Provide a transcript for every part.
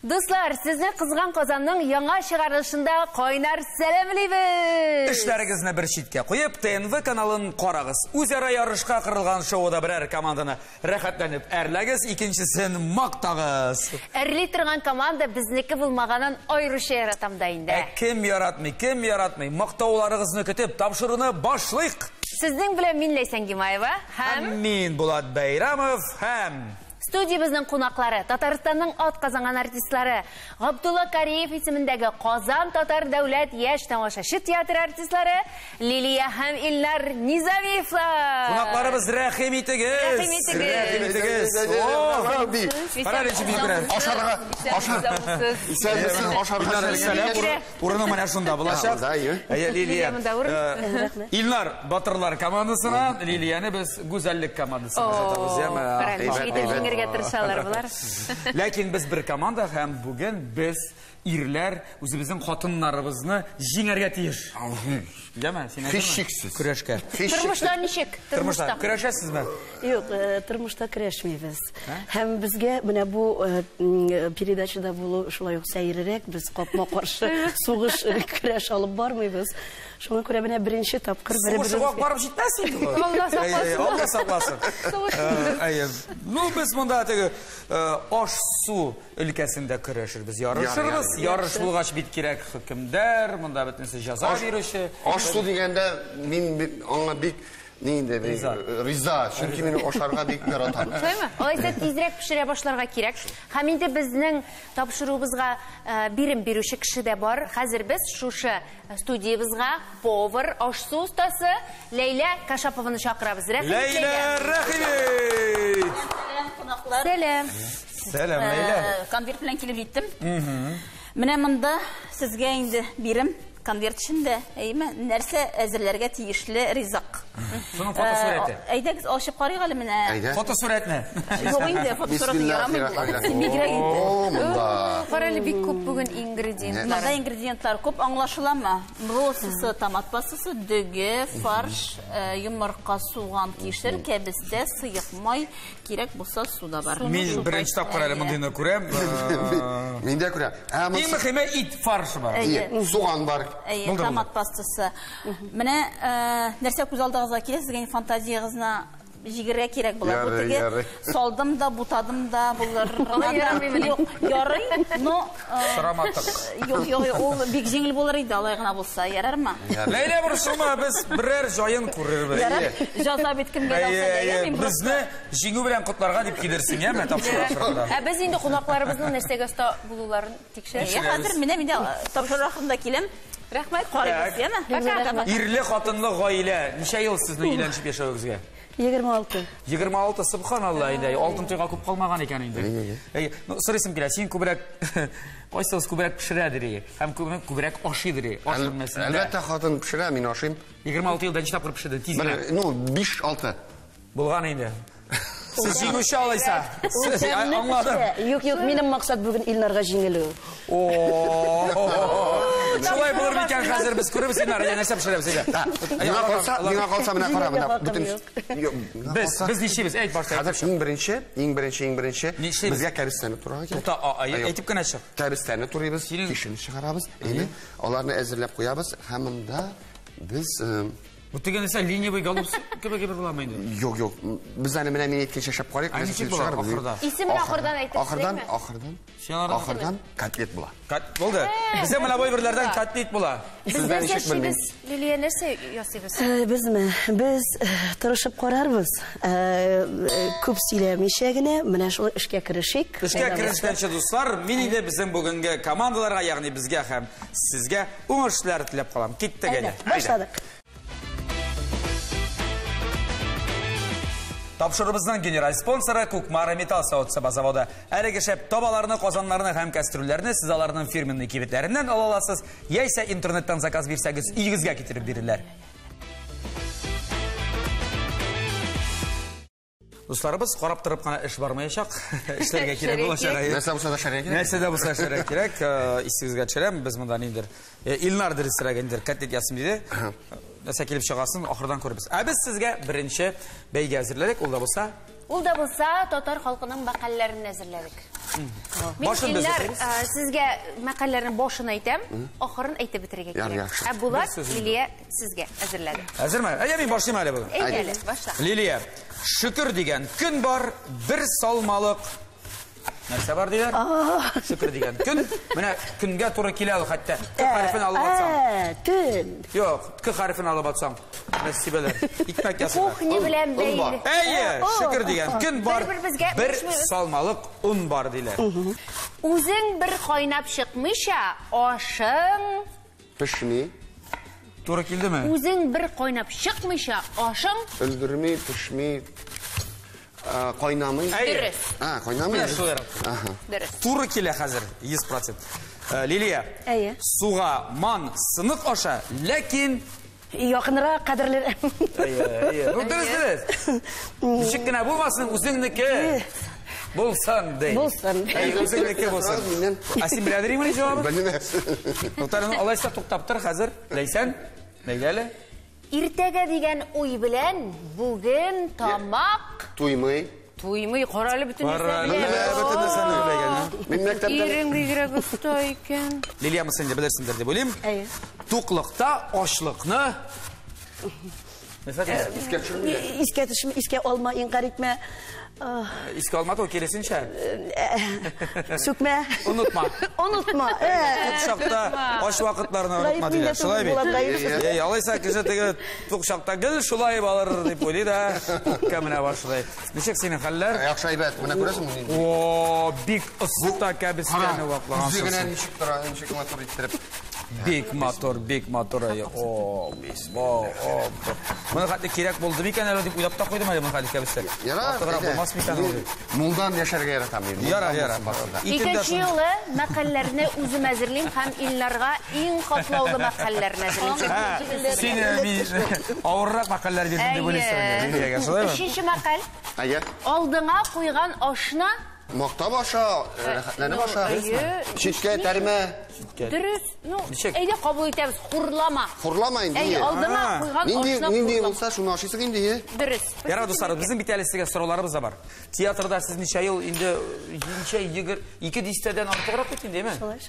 Dostlar, sizni Qizg'an qozonning yangi chiqarishida qaynar salamlaymiz. Ishlaringizni bir chetga qo'yib, TNV kanalini qarag'iz. O'zaro yarishga qirilgan shouda biror komandani rohatlanib arlagiz, ikkinchisini maqtag'iz. Arli turgan komanda bizniki bo'lmaganin ayrisha yaratamda endi. Kim yaratmay, maqtovlaringizni kutib, topshiruvni boshlaylik. Sizning bilan men Laysan Gimayeva ham men Bulat Bayramov ham studiyamizning qo'noqlari Tataristonning ot qozongan artistlari Abdulla Kariyev ismidagi Qozon Tatar davlat yosh tomoshachi teatr artistlari Liliya ham Illar Nizamiyevlar. Qo'noqlarimiz rahim etigiz. Qaraychi bilan. O'rni mana shunda bo'lashaq. Liliya. Illar Botirlar komandasini, Liliyani biz go'zallik komandasini ko'rsatamiz. Lekin biz bir komanda ham bugun biz irlar o'zimizning xotinlarimizni jinglarga teyish. Bilaman, sen Fishiksiz. Kurashga. Turmushda nishik? Turmushda kurashasizmi? Yo'q, turmushda kurashmaymiz. Ham bizga mana bu передачада bo'lu shulay sayrirak biz qopma qarshi so'g'ish kurash olib bormaymiz. Shunga ko'ra mana birinchi topqir bir-birimizga borib yetmasin. Alloh saqlasin. Ну biz bunda osh suv ilkasida kurashirmiz, yorishirmiz. Yorish bo'lgach bit kerak hukmdor, bunda bitmasa jazo berishi. Osh suv deganda men anga bek neydi? Riza. Chunki meni osharga bek yaratam. To'ymi? Oysa tezroq pishira boshlarga kerak. Ham endi bizning topshiruvimizga birim beruvchi kishida bor. Hozir biz shusha studiyamizga povar, osh suv ustasi Leyla Kashapovani chaqiramiz. Leyla, rahmat. Selam. Selam Leyla. Konvert bilan kelib yetdim. Mana bunda sizga endi birim konvert içinde nerse ezirlerge tiyişli rizak. Şunun fotosureti. Eydegiz aşıp qarayğalı mene. Fotosuret ne? Yok indi fotosureti yaramıyor. Simigre indi. Qarali bir ko'p bugun ingrediyentlar. Bunda ingrediyentlar ko'p anlaşılanma. Rosisi, tomat pastası, döge, farş, yumurqa, soğan, kişir, kebiste, sıyıq may, gerek bulsa suda var. Men birinchi topqir hali bundayni ko'ram. Menda ko'ram. Eng muhimi it farshi bor. Soğan var. Tomat pastası. Mene nerse ko'z aldığınızda kelir, sizge fantaziyagızna jigirge kerek bular. Saldım da, butadım da bular. Yok, yarıy. No. Sıramatık. Yok, o bek jengil bolarıydı alayğına bulsa. Yarar mı? Leyla buruşuma biz birer joyun kururuz. Yarar. Jaza bitkim gelirse. Bizni jingu bilen kutlarga dip gidersin ya, ben tapşırıqda. Biz indi qo'noqlarimizning nestega usta bulularini tekshirish. Hozir mene tapşırıqda kelim. Rahmat, qaraysiz, yeme. Irli xotinli oila. Necha yil sizni uylanishib yashagingizga? 26. 26, subhanallah endi. Oltin to'yga ko'p qolmagan ekan endi. So'raysim keladi, sen ko'proq qo'ysangiz ko'proq pishiradi, ham ko'proq oshiydi. Albatta xotin pishiradi, men oshim. 26 yilda necha taqir pishirdi? Tezroq. No, 5-6. Bo'lgan endi. Siz jingusha olaysa. Siz anladim. Yo'q, mening maqsad bugun Ilnarga jingilu. Şolay bulur ekan hozir biz ko'rib senlar yanasa pishiramiz edi. Menga qolsa mana qara mana butun. Biz nechimiz? Ayt boshlaylik. Hozir eng birinchi bizga kabistani turadi. To'xta, aytib qana chiq. Kabistani turibız, kishini chiqaramiz. Endi ularni azirlab qo'yamiz. Hamda biz bu degan esa liniya bo'yiga olib ko'p bo'lamaydi endi. Yo'q. Bizlarni bilan men aytgan shashab qo'yaylik. Ismini oxirdan aytib. Oxirdan kotlet bo'lar. Bo'ldi. Bizga mana bu birlardan kotlet bo'lar. Sizdan eshit bilmayman. Liliya narsa yasaysiz? Bizmi? Biz tirishib qararmiz. Ko'p siylamishagina mana shu ishga kirishik. Ishga kirishgancha do'stlar, meningda bizning bugungi komandalarga, ya'ni bizga ham sizga o'ng'ishlar tilab qolaman. Ketdik endi. Boshladik. Topshiruvimizning general sponsori Ko'kmari Metal Savod zavodi. Ergashib tobalarni, qozonlarni ham kastrullarni siz ularning firmaning kibitlaridan ola olasiz. Yo'qsa internetdan zakaz bersangiz uyingizga keltirib beriladi. Do'stlarimiz qarab turib qana ish bormayacaq. Ishlarga kerak bo'lacaq. Narsa bo'lsa kerak. Narsada bo'lsa kerak. Isingizga chiram biz bundan indir. Ilnar dirisragandir, kotlet yasim dedi. нәрсә килеп чыгасын, ахырдан күребез. Без сезгә беренче бәйгә әзерләдек, ул да булса. Ул да булса, татар халкының мәкальләрен әзерләдек. Мин Илнар сезгә мәкальләрнең башын әйтәм, ахырын әйтеп бетерергә кирәк. Булат, Лилия сезгә әзерләде. Әзерме? Мин башлыйм әле бүген. Әйтәле, башла. Лилия, шөкер дигән көн бар, бер салмалык. Нәрсә бар диләр? Шөкер дигән көн. Менә көнгә туры килә ул хәтта. К хәрефен алып атсаң. Көн. Юк, К хәрефен алып атсаң. Мәсибәләр. Икмәк ясыйлар. Кухня белән бәйле. Әйе, шөкер дигән көн бар, бер салмалык un бар диләр. Үзең бер кайнап чыкмыйча, ашың Пешми. Туры килдеме? Үзең бер кайнап чыкмыйча, ашың Өлгерми, пешми. Кайнамый. дөрес. Кайнамый. Дөрес. Туры килә хәзер, 100%. Лилия, Әйе. суга ман сынык аша, ләкин Якынрак кадерле. Әйе. Ну дөрес. Ничек кенә булмасын, үзеңнеке булсын ди. Булсын. Әйе, үзеңнеке булсын. Син беләдерме җавабы? Белмәс. Доктор, алайса туктап тор хәзер. Ләйсән, нәйләле? Иртәгә дигән уй белән бүген тамак Туймый. туймый, каралы бөтен Мин мәктәптә Ирен бигрәк оста икән. Лилия, мы сендә белерсеңдер дип уйлыйм. Әйе. Туклыкта ашлыкны Искә төшмә, искә алма, инкар итмә. искә алмады, киресенчә. Сүкмә. Унутма. Унутма. Тук аш вакытларны унутма диләр. Шулай бит. Алайса кеше теге тук чакта гел шулай балыр дип уйлый да. Кемнә башлый. Ничек синең хәлләр? Яхшы әйбәт. Менә күрәсеңме? О, бик оста кәбескәне вакытлар. Үзегенә ничек тора, ничек мотор иттереп. Бик мотор. О, бис. О. Менә хәтта кирәк булды микән әле дип уйлап та куйдым әле менә хәлкә бистә. Мулдан яшәргә яратам. Яра. Икенче елы мәкальләрне үзем әзерлим һәм Илнарга иң катлаулы мәкальләрне әзерлим. Син авыррак мәкальләр бирдем дип уйлыйсың. Лилиягә шулаймы? Өченче мәкаль. Әйе. Алдыңа куйган ашны Мактап аша, рәхәтләнеп аша. Читкә тәрмә. дөрес, әйдә кабул итәбез, хурлама. Хурлама инде. Әйе, алдыңа куйган ашны Нинди хурлама. булса, шуны ашыйсың инде. Дөрес. Яра дуслар, безнең бит әле сезгә сорауларыбыз да бар. Театрда сез ничә ел инде 2 дистәдән артыграк бит инде, әйме? Шулай.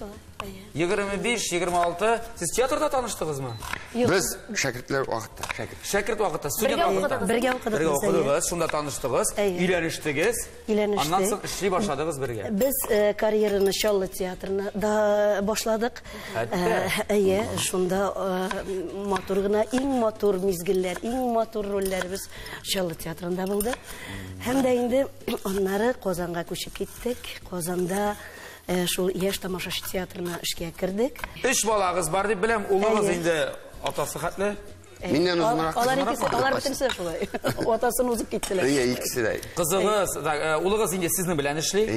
Әйе. 25-26. Сез театрда таныштыгызмы? Без шәкертләр вакытта, Шәкерт вакытта, студент вакытта. Бергә Бергә укыдыгыз, шунда таныштыгыз, өйләнештегез. Аннан соң эшли башладыгыз бергә. Без карьераны Шаллы театрына да башладык. Әйе, шунда матур гына, иң матур мизгелләр, иң матур рольләр без Шаллы театрында булды. Һәм дә инде аннары Казанга күчеп киттек. Казанда шул яшь тамашачы театрына эшкә кердек. 3 балагыз бар дип беләм, улыгыз инде атасы хәтле. Миннән узмарак. Алар бөтенсе шулай. Атасын узып киттеләр. Әйе, икесе дә. Кызыгыз, улыгыз инде сезнең белән эшли.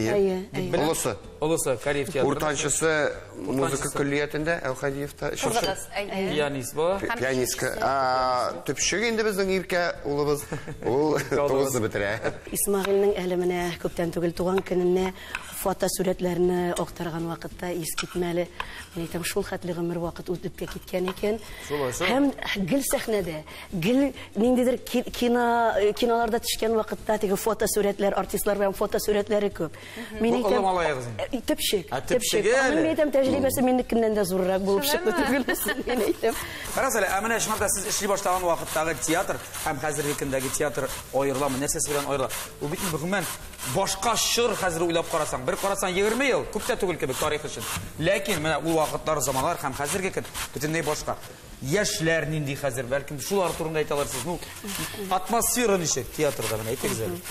Улысы. Улысы Кариев театрында. Уртанчысы музыка күллиятендә Әүхәдиевта эшләшә. Пианист бу. Пианистка. Төпчек инде безнең Иркә улыбыз. Ул тугызны бетерә. Исмагыйльнең әле менә күптән түгел туган көненә фотосурәтләрне актарган вакытта искитмәле, мин әйтәм, шул хәтле гомер вакыт үтеп киткән икән. Һәм гел сәхнәдә, гел ниндидер киноларда төшкән вакытта теге фотосурәтләр, артистлар белән фотосурәтләре күп. Мин әйтәм, төпчек. Мин әйтәм, тәҗрибәсе минекеннән дә зуррак булып чыкты дип беләсез, мин әйтәм. Карас әле, менә шунда сез эшли башлаган вакыттагы театр һәм хәзерге көндәге театр аерыламы, нәрсәсе белән аерыла? Ул бит гомумән башка чор хәзер уйлап карасаң, бер карасаң 20 ел, күптә түгел кебек тарих өчен. Ләкин менә ул вакытлар, заманнар һәм хәзерге көн бөтенләй башка. Яшьләр нинди хәзер, бәлкем шулар турында әйтә алырсыз. Ну, атмосфера ничек театрда менә әйтегез әле.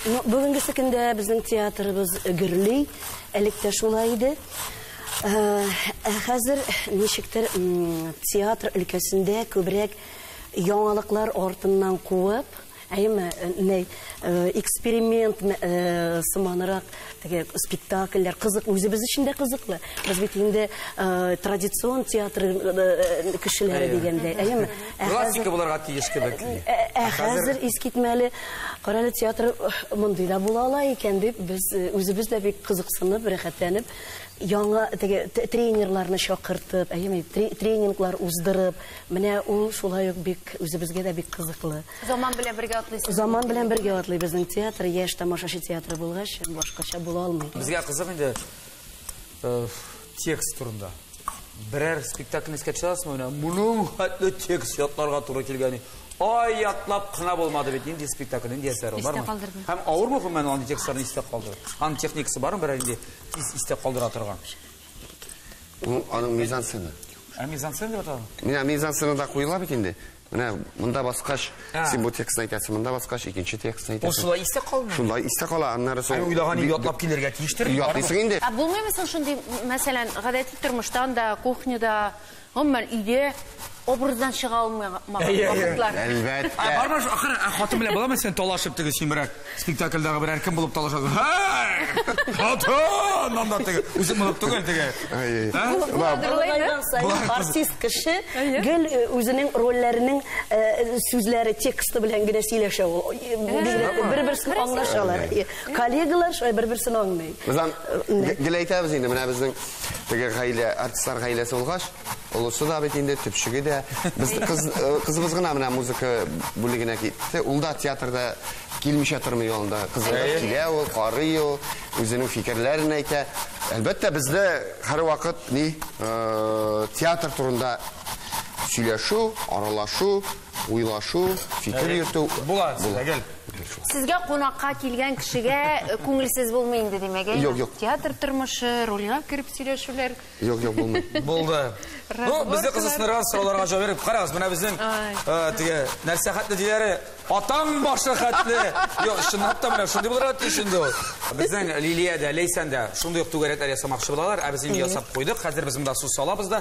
Ну, бүгенге көндә безнең театрыбыз гөрли, электә шулай иде. Хәзер ничектер театр өлкәсендә күбрәк яңалыклар артыннан куып, әйме, эксперимент сыманырак спектакльләр кызык, үзебез өчен дә кызыклы. Без бит инде традицион театр кешеләре дигәндә, әйме. Классика буларга тиеш кебек. Хәзер искитмәле Каралы театр мондый да була ала икән дип, без үзебез дә бик кызыксынып, рәхәтләнеп, яңа тренерларны чакыртып, тренинглар уздырып, менә ул шулай ук бик үзебезгә дә бик кызыклы. Заман белән бергә атлыйсыз. Заман белән бергә атлый безнең театр, яшь тамашачы театры булгач, башкача була алмый. Безгә кызык инде текст турында. Берәр спектакль искә төшәсезме? Моның хәтле текст ятларга туры килгән. Ай, ятлап кына булмады бит. Инде спектакль, инде әсәр бармы? Һәм авыр булды мен аны текстларны истә калдырып. Аның техникасы бармы берәр инде истә калдыра торган? Аның мизансыны. Мизансцена дип аталган. Менә мизансцена да куела бит инде. Менә монда баскач, син бу текстны әйтәсең, монда баскач икенче текстны әйтәсең. Шулай истә калмый. Шулай истә кала, аннары соң. Аны уйлаган ятлап килергә тиештер. Ятлыйсың инде. Булмыймы соң шундый, мәсәлән, гадәти тормыштан да, кухняда, гомумән өйдә образдан чыга алмаган вакытлар. Әлбәттә. Бармы, ахыры хатын белән буламы сен талашып теге симрәк спектакльдәге берәр кем булып талашасың? Хатын! Монда теге үзе булып түгел теге. Артист кеше гел үзенең рольләренең сүзләре, тексты белән генә сөйләшә ул. Бер-берсен аңлашалар. Коллегалар шулай бер-берсен аңлый. Без гел әйтәбез инде, менә безнең теге гаилә, артистлар гаиләсе булгач, олысы да бит инде төпчеге дә. Без кызыбыз гына менә музыка бүлегенә китте. Ул да театрда килмичә тормый ялында. Кызыгып килә ул, карый ул, үзенең фикерләрен әйтә. Әлбәттә бездә һәр вакыт театр турында сөйләшү, аралашу, уйлашу, фикер йөртү була. Гел. Сезгә кунакка килгән кешегә күңелсез булмый инде димәгә. Театр тормышы, рольгә кирип сөйләшүләр. Юк, булмый. Булды. Бездә кызыксынырга сорауларга җавап биреп карагыз. Менә безнең теге нәрсә хәтле диләре, атаң башы хәтле. Юк, чынлап та менә шундый булырга тиеш инде ул. Безнең Лилиядә, Лейсәндә шундый ук түгәрәкләр ясамакчы булалар. Без инде ясап куйдык. Хәзер без монда су салабыз да,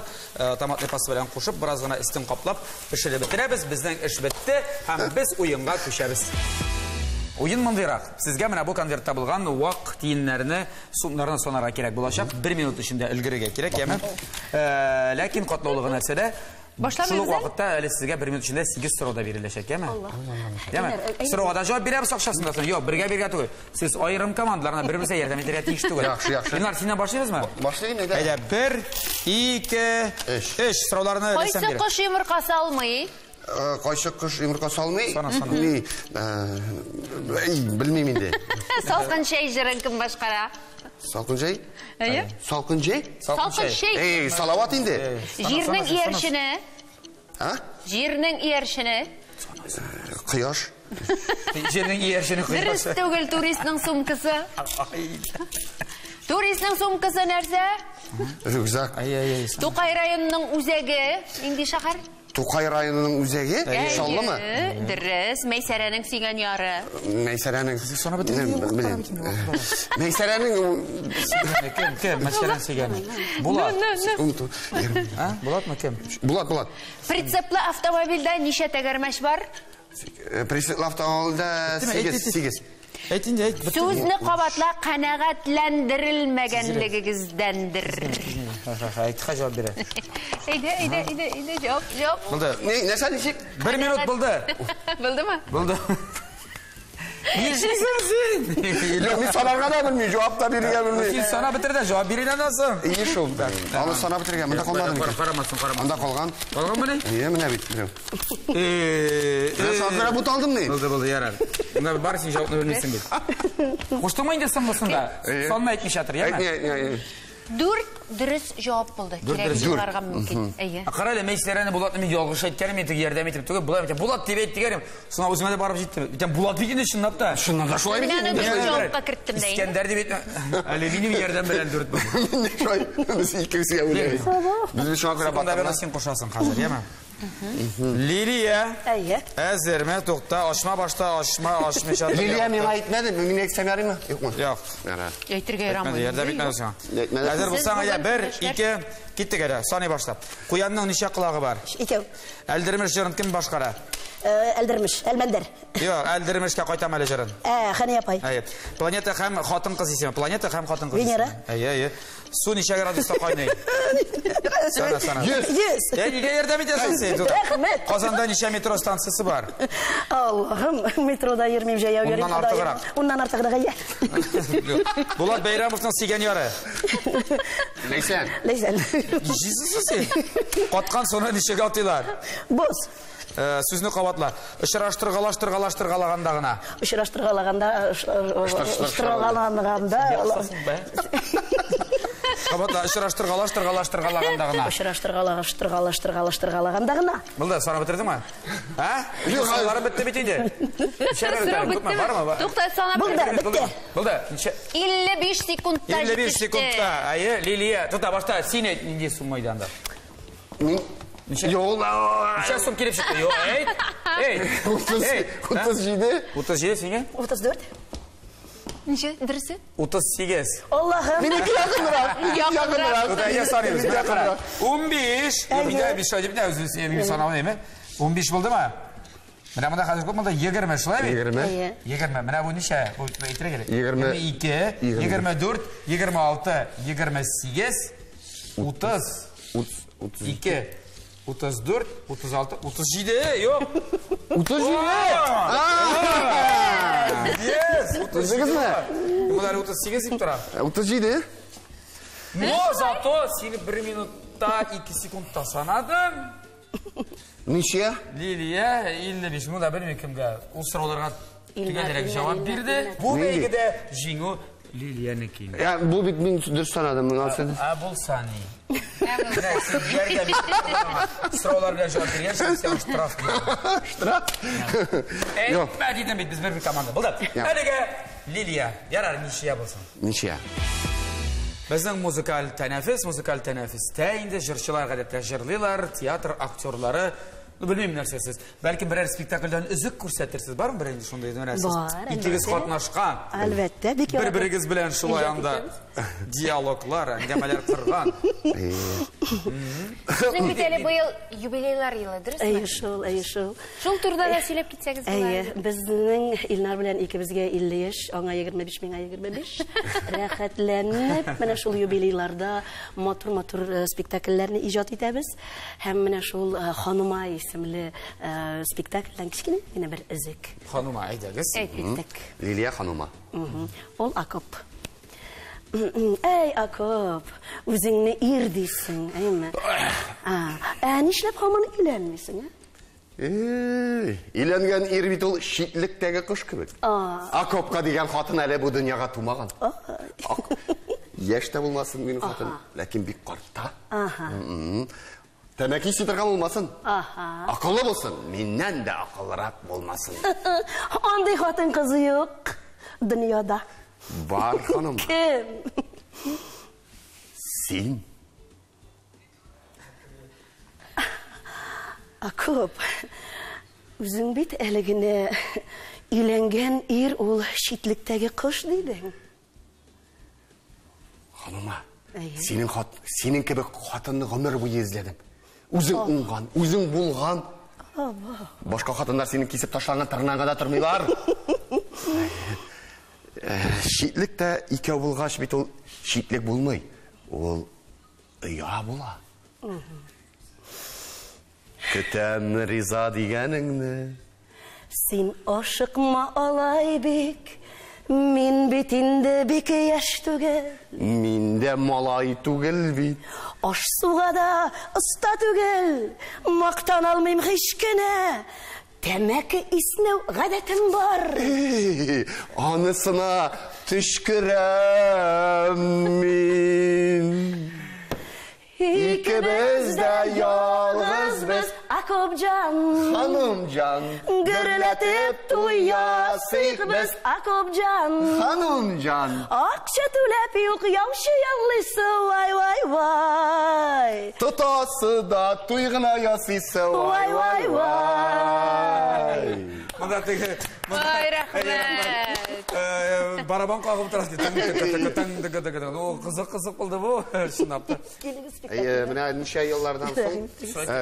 томатный паста белән кушып, бераз гына истен каплап пешереп бетерәбез. Безнең эш бетте һәм без уенга күчәбез. Уен мондыйрак. Сезгә менә бу конвертта булган вак тиеннәрне, сумнарны санарга кирәк булачак. 1 минут эчендә өлгерергә кирәк, яме. Ләкин катлаулыгы нәрсәдә? Шул вакытта әле сезгә 1 минут эчендә 8 сорау да биреләчәк, яме? Яме. Сорауга да җавап бирәбез акчасын да. Юк, бергә түгел. Сез аерым командаларына бер-берсенә ярдәм итәргә тиеш түгел. Яхшы. Илнар, синнән башлыйбызмы? Башлыйм инде. Әйдә, 1, 2, 3 сорауларны Кайсы кош йомыркасы алмый? Кайсы кош йомырка салмый? Белмим инде. Салкын чәй җырын кем башкара? Салкын чәй? Салкын чәй? Салкын чәй. Салават инде. Җирнең иярчене. Җирнең иярчене. Кояш. Җирнең иярчене кояш. Дөрес түгел, туристның сумкасы. Туристның сумкасы нәрсә? Рюкзак. Тукай районының үзәге, нинди шәһәр? Тукай районының үзәге? Шаллымы? Дөрес, Мәйсәрәнең сөйгән яры. Мәйсәрәнең сона бетердем. Мәйсәрәнең кем? Мәйсәрәнең сөйгән. Булат. Булатмы кем? Булат. Прицеплы автомобильдә ничә тәгәрмәч бар? Прицеплы автомобильдә 8. Әйт инде, әйт. Сүзне кабатла канәгатьләндерелмәгәнлегегездәндер. Әйт, җавап бирә. Әйдә, җавап. Булды. Нәрсә ничек? 1 минут булды. Булдымы? Булды. Ничексең? Мин санарга да белмим, җавап та бирергә белмим. Син сана бетердә, җавап бирәдән соң. Ие шул. Аны сана бетергән, монда калмадым. Карамасын. Анда калган. Калганмы ни? Ие, менә бит. Шагыйрә бут алдым ни? Булды, ярар. Монда бар син җавапны белмисең бит. Куштыңмы инде соңгысында? Санма әйтмишәтер, яме? 4 дөрес җавап булды. Кирәк җибәргә мөмкин. Әйе. Акыра әле Мәйсәрәне Булатны мин ялгыш әйткәнем, мин ярдәм итеп түгел, Булат дип әйттегәнем. Соңга үземә дә барып җиттем. Итәм Булат дигән чынлап та. Шуннан да шулай бит. Мин җавапка керттем дә. Искәндәр дип әйтә. Әле минем ярдәм белән 4 булды. Шулай. Без икесе уйлый. Без шуңа күрә батырда син кушасың хәзер, яме? Лилия. Әйе. Әзерме? Тукта, ашма башта, ашмыйча. Лилия миңа әйтмәде, мин әйтсәм ярыймы? Юкмы? Юк. Әйтергә ярамый. Ярдәм итмәде сиңа. Хәзер булсаң, 1, 2, киттек әле. Саный башлап. Куянның ничә колагы бар? 2. Әлдермеш җырын кем башкара? Әлдермеш, Әлмәндәр. Юк, Әлдермешкә кайтам әле җырын. Хәния апай. Планета һәм хатын-кыз исеме. Планета һәм хатын-кыз. Венера. Су ничә градуста кайный? Sana. 100. Neге yardım ediyorsun sen? Rahmet. Qozonda necha metro stansiyasi bor? Allah'ım metroda yürümeyim jayab yürüyüm. Ondan artıqroq. Ondan artıqroq. Bulat Bayramovning sigan yori. Leysen. Jizsiz sen. Qotqan sonra nechaga otdilar? Boz. Сөзні қабатла. Ұшыраштырғалағандағына. Ұшыраштырғалағанда. Қабатла, Ұшыраштырғалағандағына. Бұлда, сана бітірді ма? Саналары бітті бітінде? Тоқта, сана бітті. Бұлда, 55 секундта 55 секундта. Айы, Лилия, тұта, башта, сен не сұмайданда? Неше сум келіп шықты? Ей! 37. 37 сенге? 34. Неше, дұрысы? 38. Allah'ım. Meniki yakındırak. Tuta, ya sanıyoruz. 15. Bir de özür sanamı değil mi? 15 buldu mu? Mına bunda hazır kopmadı 20 şulay mı? 20. Mına bu neşe? Bu itire gerek. 22, 24, 26, 28, 32, 34, 36, 37 yok. 37. Yes. 38 mi? Bunlar 38 deyip duram. 37. No, zato seni 1 minutta 2 sekundda sanadım. Neçe? Liliya 55 minut bilmem kimga o so'rovlarga tugadirek javob berdi. Bu belgide jingo Liliyaniki. Ya bu bit men dürüst sanadım bunu alsaydı. Bul sani. Sen yerga so'rovlar bilan javob bergan, sen shtraf. Shtraf? Yo'q. Madina biz bir komanda. Bo'ldi. Hadiga Liliya, yarar nishiya bo'lsin. Neçe? Bizning muzikal tanafusda endi jurchilar odatda jurlilar, teatr aktyorlari, bilmayman narsasiz. Balki biror spektakldan uzuk ko'rsatirsiz, bormi birinchi shunday narsa? Ikkingiz qatnashgan. Albatta, Bir-biringiz bilan shulay anda dialoglar, angamalar qurgan. Sizning biteli bu yil yubileylar yılıdır. Ayşul. Şul turda da söylep gitseniz bular. Bizning İlnar bilan ikimizga 50 yaş, ona 25, menga 25. Rahatlanib, mana shul yubileylarda motor spektakllarni ijod etamiz. Ham mana shul Xonuma ismli spektakldan kichkina bir izik. Xonuma aytasiz? Aytdik. Liliya Xonuma. Ol Akop. Ey Akop, o'zingni deysan, aymi? Nishlab hamon uylanmaysan, ha? Uylangan er bit ol shitlikdagi qush gibi. Akopqa degan xotin hali bu dunyoga tug'magan. Yoshda bo'lmasin mening xotin, lekin bek qorta. Tamaki sitirgan olmasın. Akıllı olsun. Menden de akıllırak olmasın. Onday xotin qizi yo'q dunyoda. Var hanım. Kim? Sen. Akop. O'zing bit eligini uylangan er ol shitlikdagi qush deyding. Hanıma. Senin gibi xotinni ömür boyu izledim. O'zing ungan, o'zing bulgan. Boshqa xotinlar sening kesib tashlangan tirnog'ida turmaylar. Shitlikda ikov bo'lg'ash bit ol shitlik bo'lmay. Ol ya bo'la. Kutam rizo deganingni. Sen oshiqma Olaybek. Min bitinde bek yaş tugel. Minde malay tugel bit. Oş suga da usta tugel. Maqtan almayım hiç kine. Demek ki isnev gadetim var. Anısına tüşkürem min. İkimiz de yalnız biz. Akopcan. Hanımcan. Gürletip duyasık biz. Akopcan. Hanımcan. Akça tülep yok yavşı yallısı vay vay vay. Tutası da tuyguna yasısı vay vay vay. Vay rahmet. Барабан қағып тұрасыз. Қызық болды бұл. Шынапты. Мына неше еллардан соң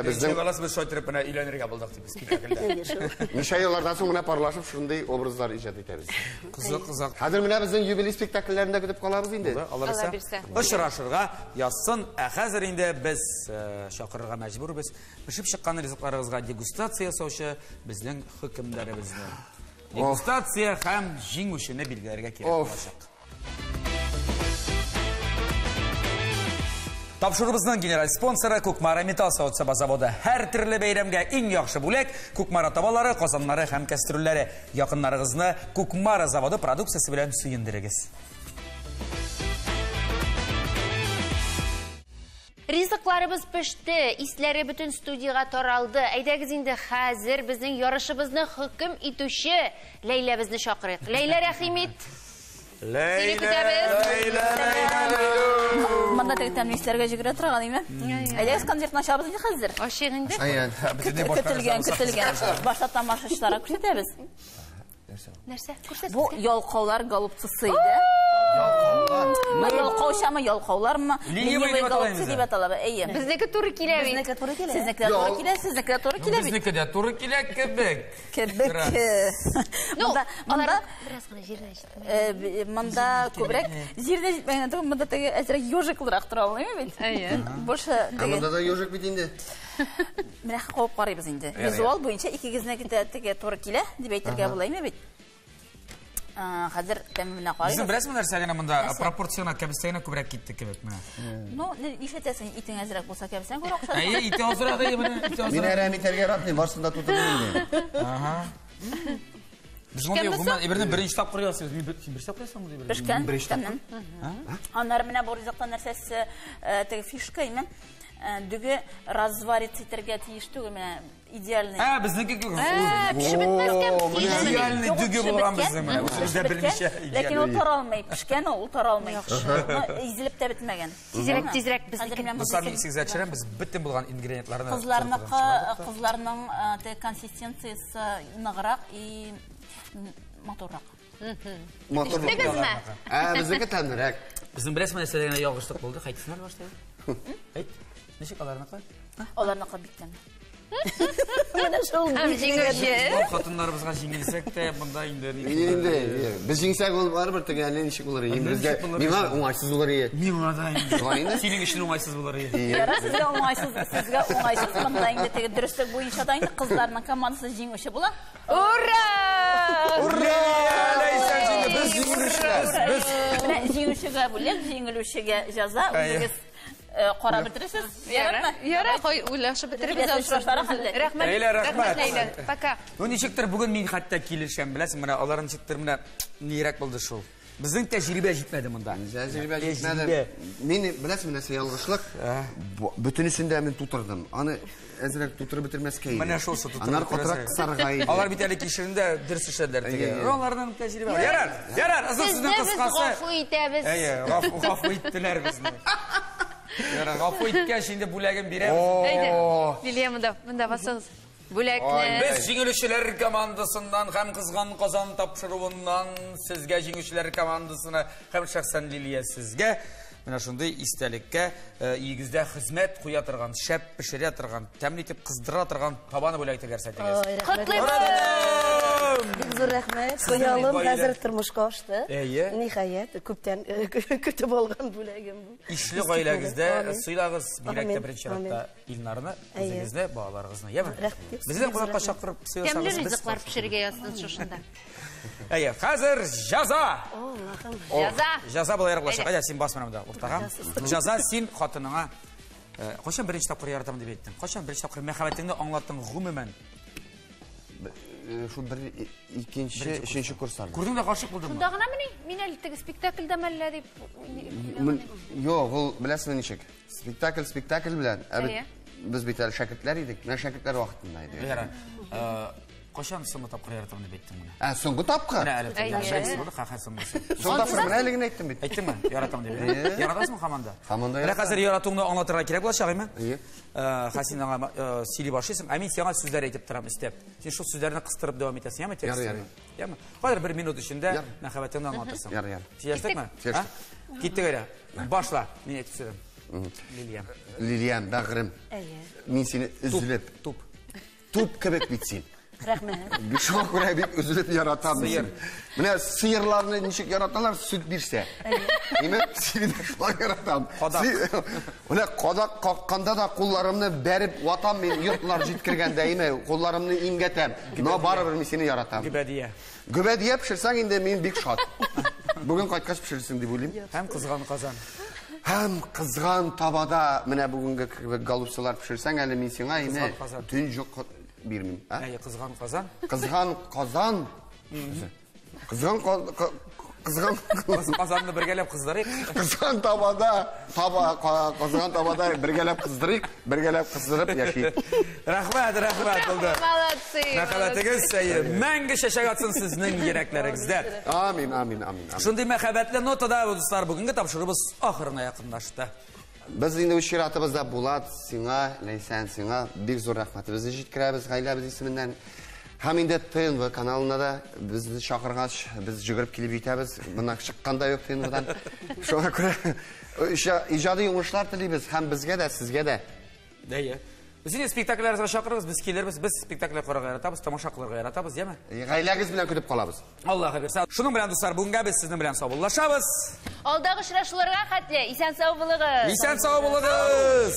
біздің біз шойтеріп мына үйленерге болдық дейміз спектакльде. Неше еллардан соң мына парлашып шундай образдар ижад етеміз. Қызық. Қазір мына біздің юбилей спектакльләрендә күтіп қалабыз инде. Алла берсә. Очрашырга язсын. Хәзер инде без шақырырга мәҗбүрбез. Пешеп чыккан ризыкларыгызга дегустация ясаучы безнең хөкемнәребезне. Дегустация һәм җиңүчене билгеләргә кирәк булачак. Тапшырыбызның генераль спонсоры Кукмара металл савыт-саба заводы. Һәр төрле бәйрәмгә иң яхшы бүләк Кукмара табалары, казаннары һәм кастрюльләре. Якыннарыгызны Кукмара заводы продукциясе белән сөендерегез. Ризыкларыбыз пеште, исләре бүтән студияга таралды. Әйдәгез инде хәзер безнең ярышыбызны хөкем итүче Ләйләбезне чакырыйк. Ләйлә Рәхимит. Ләйлә. Монда тәмле эшләргә җигерә торган име? Әйдәгез концертны ачабыз инде хәзер. Ашык инде. Көтелгән. Башта тамашачыларга күрсәтәбез. Нәрсә? Күрсәт. Бу ялкаулар голубцысы иде. Ялкаучамы, ялкаулармы? Ленивый голубцы дип аталар. Әйе. Безнеке туры килә бит. Сезнеке туры килә. Сезнеке туры килә бит. Безнеке дә туры килә кебек. Монда бераз гына җирдә җитте. Монда күбрәк җирдә җитмәгән түгел, монда теге әзрәк ежиклырак тора алмыймы бит? Әйе. Больше Монда да ежик бит инде. Менә куып карыйбыз инде. Визуал буенча икегезнеке дә теге туры килә дип әйтергә булаймы бит? Хәзер тәмамына карыйбыз. Безнең бераз нәрсә генә монда пропорциона кәбестәгенә күбрәк китте кебек менә. Ну, ишетәсең, итең әзрәк булса кәбестән күрә охшар. Әйе, ите азрак да менә. Мин әрәм итәргә ратмыйм, барсында тутырып инде. Ага. Biz onu yoxman, eberdən birinci tap qırıyasınız. Sen bir tap qırıyasın mı? Pişkən, pişkəndən. Onlar mənə bu rizaqdan nərsəsi təqə fişka imen. Dügü razvarit итәргә тиеш түгел, менә идеальный. Безнеке күп. Пешеп бетмәскән. Идеальный dügü булган безнең менә. Бездә белмичә идеальный. Ләкин ул таралмый, пешкән ул таралмый. Изелеп тә бетмәгән. Тизрәк безнеке. Бу самый сигезә төшерәм, без бөтен булган ингредиентларны. Кызларның консистенциясе ныграк и моторрак. Тегезме? Безнеке тәмрәк. Безнең бераз мәсьәләгә ялгышлык булды. Кайтсыннар башлый. Әйт. Ничек аларныкы? Аларныкы биткән. Менә шул Җиңүче. Хатыннарыбызга җиңелсәк тә монда инде. Инде без җиңсәк ул барыбер тегәнне ничек булыр? Безгә миңа уңайсыз булыр иде. Миңа да инде. Синең өчен уңайсыз булыр иде. Сезгә уңайсыз монда инде теге дөрестлек буенча да инде кызларның командасы җиңүче була. Ура! Ура! Без җиңүчеләр. Менә җиңүчегә бүләк, җиңелүчегә җәза. Үзегез кара бетересез. Ярармы? Ярар, хой, уйлашып бетербез. Рәхмәт. Ләйлә. Пока. Ну ничектер бүген мин хәтта килешәм, беләсең, менә аларның ничектер менә нирәк булды шул. Безнең тәҗрибә җитмәде монда. Тәҗрибә җитмәде. Мин беләсең, нәрсә ялгышлык. Бөтенесендә мин тутырдым. Аны әзрәк тутырып бетермәскә иде. Менә шул тутырып. Аннар катрак кысарга иде. Алар бит әле кишерендә дөрес эшләделәр теге. Аларның тәҗрибә. Ярар, озын сүзнең кыскасы. Гафу итәбез. Әйе, гафу иттеләр безне. Ярар, гафу иткәч инде бүләген бирәбез. Әйдә. Лилия монда басыгыз. Бүләкне. Без җиңүчеләр командасыннан һәм кызган Казан тапшыруыннан сезгә җиңүчеләр командасына һәм шәхсән Лилия сезгә менә шундый истәлеккә игездә хезмәт куя торган, шәп пешерә торган, тәмле итеп кыздыра торган табаны бүләк тегәрсәтегез. Бик зур рәхмәт. Хыялым хәзер тормышка ашты. Ниһаять, күптән көтеп алган бүләгем бу. Ишле гаиләгездә сыйлагыз бигрәк тә беренче чиратта Илнарны, үзегезне, балаларыгызны, яме? Безне кунакка чакырып сыйсагыз. Тәмле ризыклар пешерергә язсын шушында. Әйе, хәзер җәза. Җәза булыр булачак. Әйдә, син бас менә монда уртага. Җәза син хатыныңа кайчан беренче тапкыр яратам дип әйттең? Кайчан беренче тапкыр мәхәббәтеңне аңлаттың гомумән? Шу бер икенче, өченче курсларда. Күрдең дә гашык булдыңмы? Шунда гына мин әле теге спектакльдә мәллә дип. Юк, ул беләсең ничек? Спектакль белән. Без бит әле шәкертләр идек. Менә шәкертләр вакытында иде. Ярар. Қашан соңғы тапқыр яратамын деп айттың мұны? Соңғы тапқыр? Міне әлі тапқыр. Болды, қақар соңғысы. Соңғы тапқыр міне әлігін айттым бет. Айттың ба? Яратамын деп. Яратасың қаманда? Қаманда яратамын. Қазір яратуыңды аңлатырға керек болады шағайма? Иә. Хасин аңа сөйлей башlayсың, мен саған сөздер айтып тұрам істеп. Сен сол сөздерді қыстырып девам етесің, яма текстті? Яма. Қазір 1 минут ішінде махаббатыңды аңлатырсың. Яр. Шештік ме? Кеттік әрі. Башла. Мен айтып сөйлем. Лилиям. Лилиям, бәғірім. Мен сені үзіліп. Туп кебек битсин. Рахмет. Шуңа күрә бик үзелеп яратам. Менә сыерларны ничек яраталар, сөт бирсә. Әйме, сине шулай яратам. Менә кадак какканда да кулларымны бәреп ватам мен йортлар җиткергәндә, әйме, кулларымны имгәтәм. Но барыбер мин сине яратам. Гүбәдия. Гүбәдия пешерсәң инде мин бик шат. Бүген кайткач пешерсең дип уйлыйм. Һәм кызган казан. Һәм кызган табада менә бүгенге галупсалар пешерсәң, әле мин сиңа инде төн җок бирмим. Кызган казан. Кызган казан. Кызган казанны бергәләп кыздырыйк. Кызган табада бергәләп кыздырыйк, бергәләп кыздырып яшик. Рәхмәт булды. Молодцы. Мәхәббәтегез мәңге чәчәк атсын сезнең йөрәкләрегездә. Амин. Шундый мәхәббәтле нотада дуслар, бүгенге тапшырыбыз ахырына якынлашты. Без инде үз чиратыбызда Булат, сиңа, Ләйсән, сиңа бик зур рәхмәтебезне җиткерәбез гаиләбез исеменнән. Һәм инде ТНВ каналына да безне чакыргач, без җигереп килеп җитәбез. Монда чыкканда юк ТНВдан. Шуңа күрә иҗади уңышлар телибез һәм безгә дә, сезгә дә. Дәйе. Безне спектакльләргә чакырыгыз, biz килербез, без спектакль карарга яратабыз, тамаша кылырга яратабыз, яме? Гаиләгез белән көтеп калабыз. Аллаһ бирсә. Шуның белән дуслар, бүгенгә без сезнең белән саубуллашабыз. Алдагы очрашуларга хәтле исән сау булыгыз. Исән сау булыгыз.